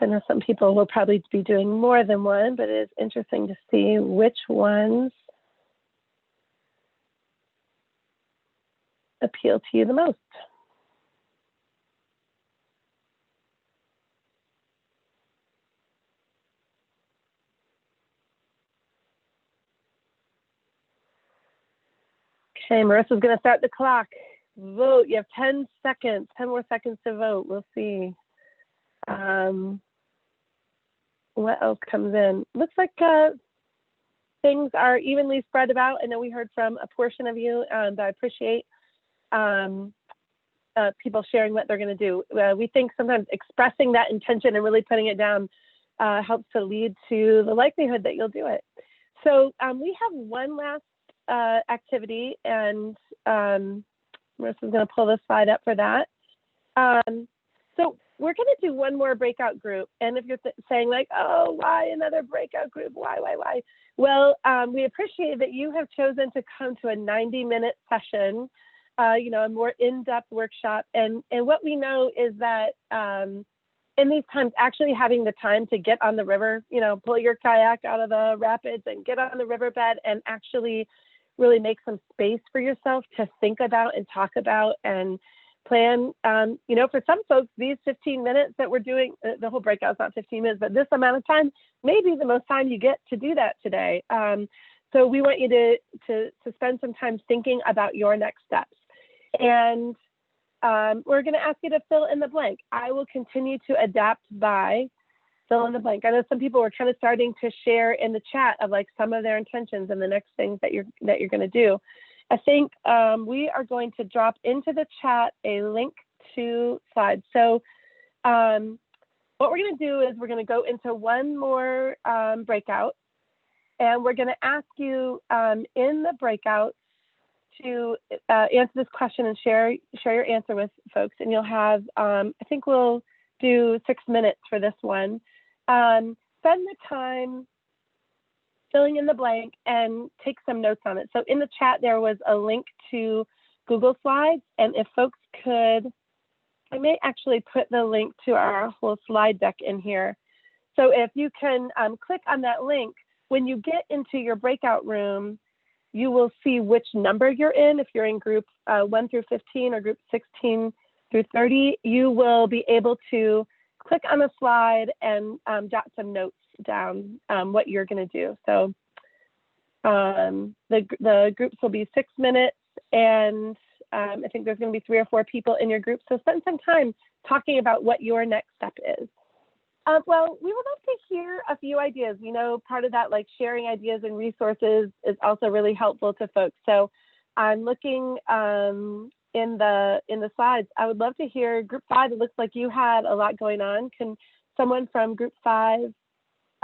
I know some people will probably be doing more than one, but it is interesting to see which ones appeal to you the most. Okay, Marissa's going to start the clock. Vote. You have 10 seconds, 10 more seconds to vote. We'll see. What else comes in? Looks like things are evenly spread about. I know we heard from a portion of you, but I appreciate people sharing what they're going to do. We think sometimes expressing that intention and really putting it down helps to lead to the likelihood that you'll do it. So we have one last activity, and Marissa's going to pull the slide up for that. So we're going to do one more breakout group. And if you're saying like, oh, why another breakout group? Why? Well, we appreciate that you have chosen to come to a 90-minute session, you know, a more in-depth workshop. And what we know is that in these times, actually having the time to get on the river, you know, pull your kayak out of the rapids and get on the riverbed and actually really make some space for yourself to think about and talk about and plan. You know, for some folks, these 15 minutes that we're doing, the whole breakout's not 15 minutes, but this amount of time may be the most time you get to do that today. So we want you to spend some time thinking about your next steps. And we're going to ask you to fill in the blank. I will continue to adapt by fill in the blank. I know some people were kind of starting to share in the chat of like some of their intentions and the next things that you're going to do. I think we are going to drop into the chat a link to slides. So what we're going to do is we're going to go into one more breakout, and we're going to ask you in the breakout to answer this question and share your answer with folks. And you'll have, I think we'll do 6 minutes for this one. Spend the time filling in the blank and take some notes on it. So in the chat, there was a link to Google Slides. And if folks could, I may actually put the link to our whole slide deck in here. So if you can click on that link, when you get into your breakout room, you will see which number you're in. If you're in group 1 through 15 or group 16 through 30, you will be able to click on a slide and jot some notes down what you're going to do. So the groups will be 6 minutes, and I think there's going to be 3 or 4 people in your group. So spend some time talking about what your next step is. Well, we would love to hear a few ideas. You know, part of that, like sharing ideas and resources, is also really helpful to folks. So I'm looking in the slides. I would love to hear group 5. It looks like you had a lot going on. Can someone from group 5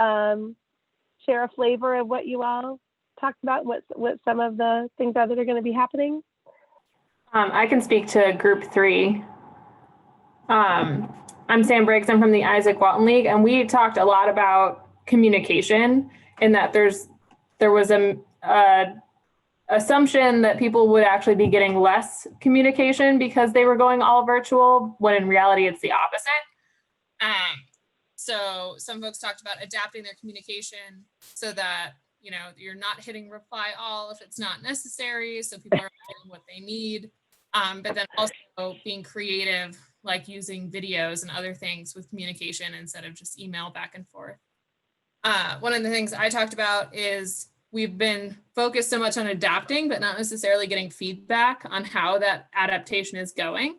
share a flavor of what you all talked about? What some of the things are that are going to be happening? I can speak to group 3. I'm Sam Briggs. I'm from the Isaac Walton League, and we talked a lot about communication, and that there was an assumption that people would actually be getting less communication because they were going all virtual, when in reality it's the opposite. So some folks talked about adapting their communication so that, you know, you're not hitting reply all if it's not necessary, so people are getting what they need. But then also being creative, like using videos and other things with communication instead of just email back and forth. One of the things I talked about is we've been focused so much on adapting, but not necessarily getting feedback on how that adaptation is going.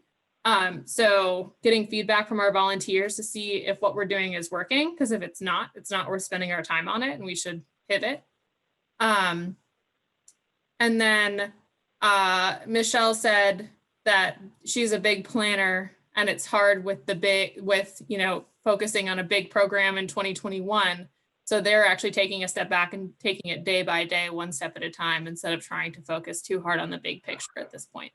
So getting feedback from our volunteers to see if what we're doing is working, because if it's not worth spending our time on it, and we should pivot. And then Michelle said that she's a big planner, and it's hard with you know, focusing on a big program in 2021. So they're actually taking a step back and taking it day by day, one step at a time, instead of trying to focus too hard on the big picture at this point.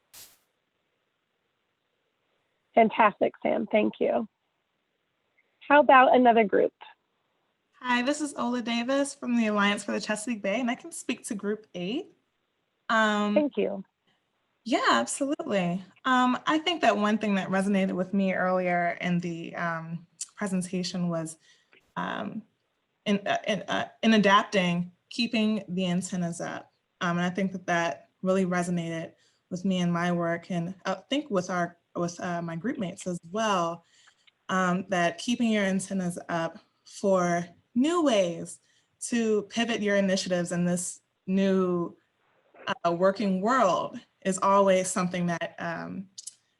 Fantastic, Sam. Thank you. How about another group? Hi, this is Ola Davis from the Alliance for the Chesapeake Bay, and I can speak to group 8. Thank you. Yeah, absolutely. I think that one thing that resonated with me earlier in the presentation was in adapting, keeping the antennas up. And I think that really resonated with me in my work, and I think with my group mates as well, that keeping your antennas up for new ways to pivot your initiatives in this new working world is always something that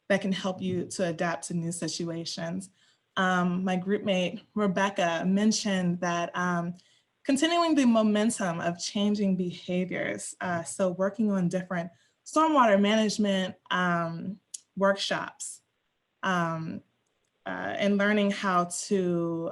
that can help you to adapt to new situations. My group mate Rebecca mentioned that continuing the momentum of changing behaviors. So working on different stormwater management workshops and learning how to,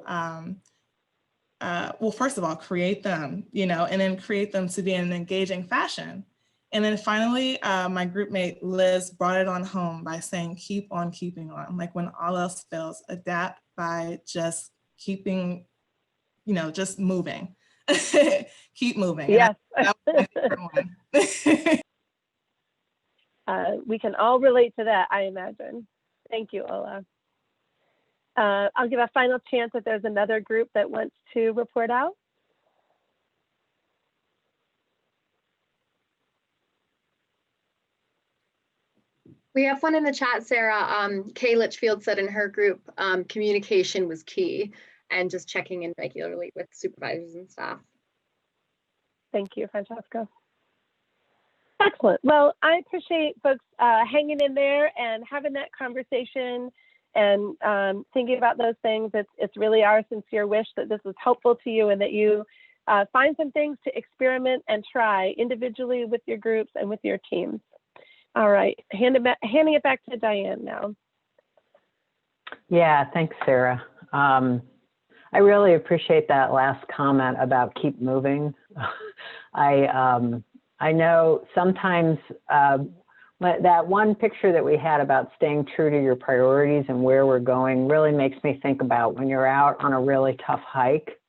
well, first of all, create them, and then create them to be in an engaging fashion. And then finally, my group mate Liz brought it on home by saying, keep on keeping on. Like when all else fails, adapt by just keeping, just moving. Keep moving. Yes. That was my favorite one. We can all relate to that, I imagine. Thank you, Ola. I'll give a final chance if there's another group that wants to report out. We have one in the chat, Sarah. Kay Litchfield said in her group, communication was key and just checking in regularly with supervisors and staff. Thank you, Francesca. Excellent. Well, I appreciate folks hanging in there and having that conversation and thinking about those things. It's really our sincere wish that this was helpful to you and that you find some things to experiment and try individually with your groups and with your teams. All right, handing it back to Dianne now. Yeah, thanks, Sarah. I really appreciate that last comment about keep moving. I know sometimes that one picture that we had about staying true to your priorities and where we're going really makes me think about when you're out on a really tough hike.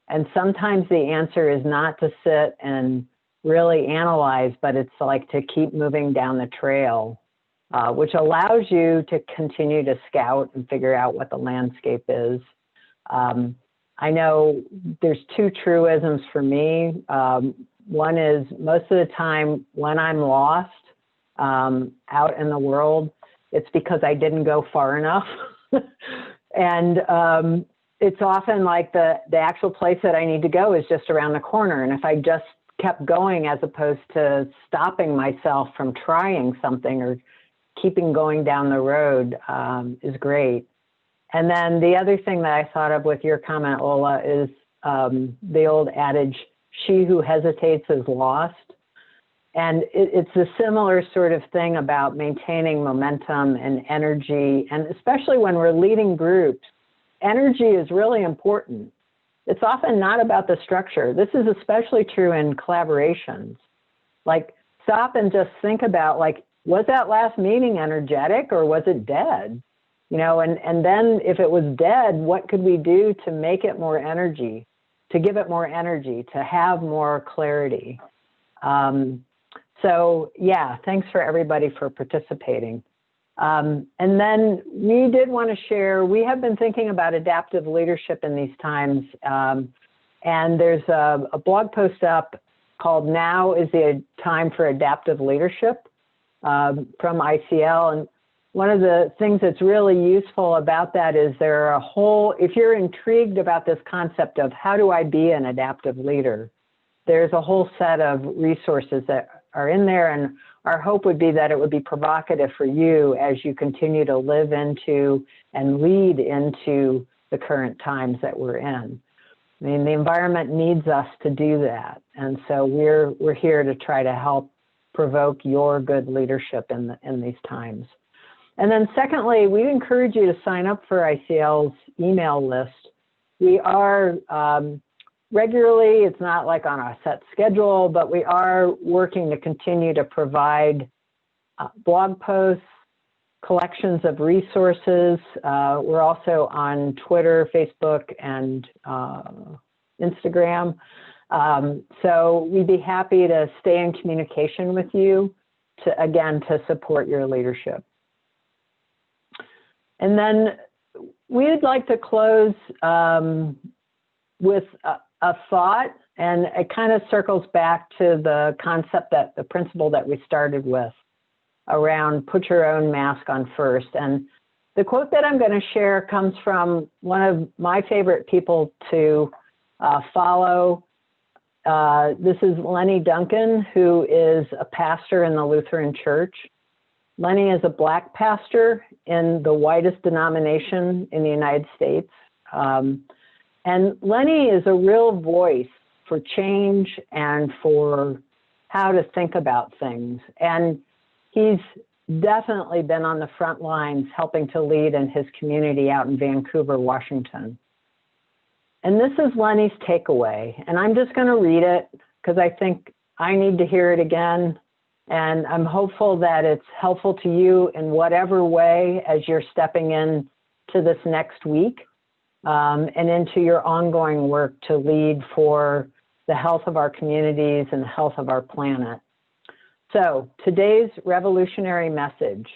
And sometimes the answer is not to sit and really analyze, but it's like to keep moving down the trail, which allows you to continue to scout and figure out what the landscape is. I know there's two truisms for me. One is most of the time when I'm lost out in the world, it's because I didn't go far enough. And it's often like the actual place that I need to go is just around the corner. And if I just kept going as opposed to stopping myself from trying something or keeping going down the road is great. And then the other thing that I thought of with your comment, Ola, is the old adage, she who hesitates is lost. And it's a similar sort of thing about maintaining momentum and energy. And especially when we're leading groups, energy is really important. It's often not about the structure. This is especially true in collaborations. Like stop and just think about like, was that last meeting energetic or was it dead? And then if it was dead, what could we do to make it more energy, to give it more energy, to have more clarity? So yeah, thanks for everybody for participating. And then we did want to share, we have been thinking about adaptive leadership in these times. And there's a blog post up called Now is the Time for Adaptive Leadership from ICL. And one of the things that's really useful about that is there are if you're intrigued about this concept of how do I be an adaptive leader, there's a whole set of resources that are in there. And our hope would be that it would be provocative for you as you continue to live into and lead into the current times that we're in. I mean, the environment needs us to do that. And so we're here to try to help provoke your good leadership in these times. And then secondly, we encourage you to sign up for ICL's email list. We are regularly, it's not like on a set schedule, but we are working to continue to provide blog posts, collections of resources. We're also on Twitter, Facebook, and Instagram. So we'd be happy to stay in communication with you to support your leadership. And then we'd like to close with a thought, and it kind of circles back to the concept the principle that we started with around put your own mask on first. And the quote that I'm going to share comes from one of my favorite people to follow. This is Lenny Duncan, who is a pastor in the Lutheran Church. Lenny is a Black pastor in the whitest denomination in the United States. And Lenny is a real voice for change and for how to think about things. And he's definitely been on the front lines helping to lead in his community out in Vancouver, Washington. And this is Lenny's takeaway. And I'm just going to read it because I think I need to hear it again. And I'm hopeful that it's helpful to you in whatever way as you're stepping in to this next week and into your ongoing work to lead for the health of our communities and the health of our planet. So today's revolutionary message: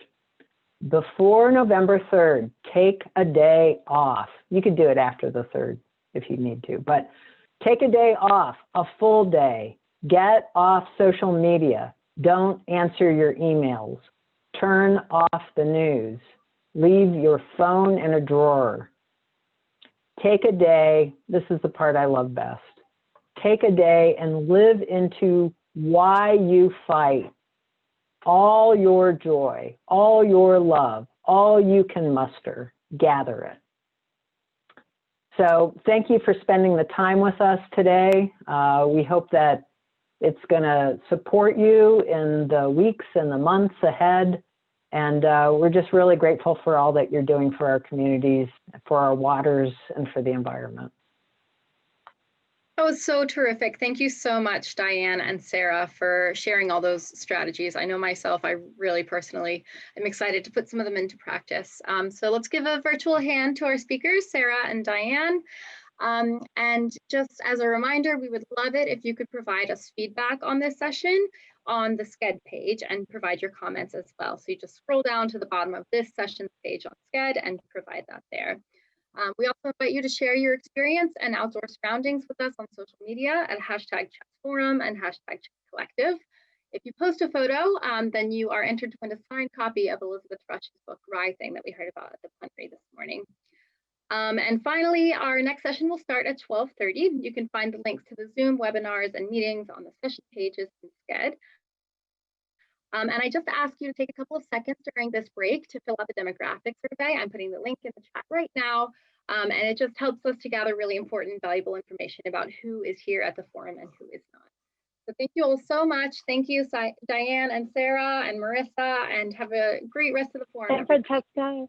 before November 3rd, take a day off. You could do it after the 3rd if you need to, but take a day off, a full day. Get off social media. Don't answer your emails. Turn off the news. Leave your phone in a drawer. Take a day. This is the part I love best. Take a day and live into why you fight. All your joy, all your love, all you can muster, gather it. So thank you for spending the time with us today. We hope that it's going to support you in the weeks and the months ahead. And we're just really grateful for all that you're doing for our communities, for our waters, and for the environment. That was so terrific. Thank you so much, Dianne and Sarah, for sharing all those strategies. I know myself, I really personally am excited to put some of them into practice. So let's give a virtual hand to our speakers, Sarah and Dianne. And just as a reminder, we would love it if you could provide us feedback on this session on the Sched page and provide your comments as well. So you just scroll down to the bottom of this session's page on Sched and provide that there. We also invite you to share your experience and outdoor surroundings with us on social media at #ChatForum and #ChatCollective. If you post a photo, then you are entered to win a signed copy of Elizabeth Rush's book, Rising, that we heard about at the plenary this morning. And finally, our next session will start at 12:30. You can find the links to the Zoom webinars and meetings on the session pages in Sched. And I just ask you to take a couple of seconds during this break to fill out the demographic survey. I'm putting the link in the chat right now. And it just helps us to gather really important and valuable information about who is here at the forum and who is not. So thank you all so much. Thank you, Dianne and Sarah and Marissa, and have a great rest of the forum. And Francesca.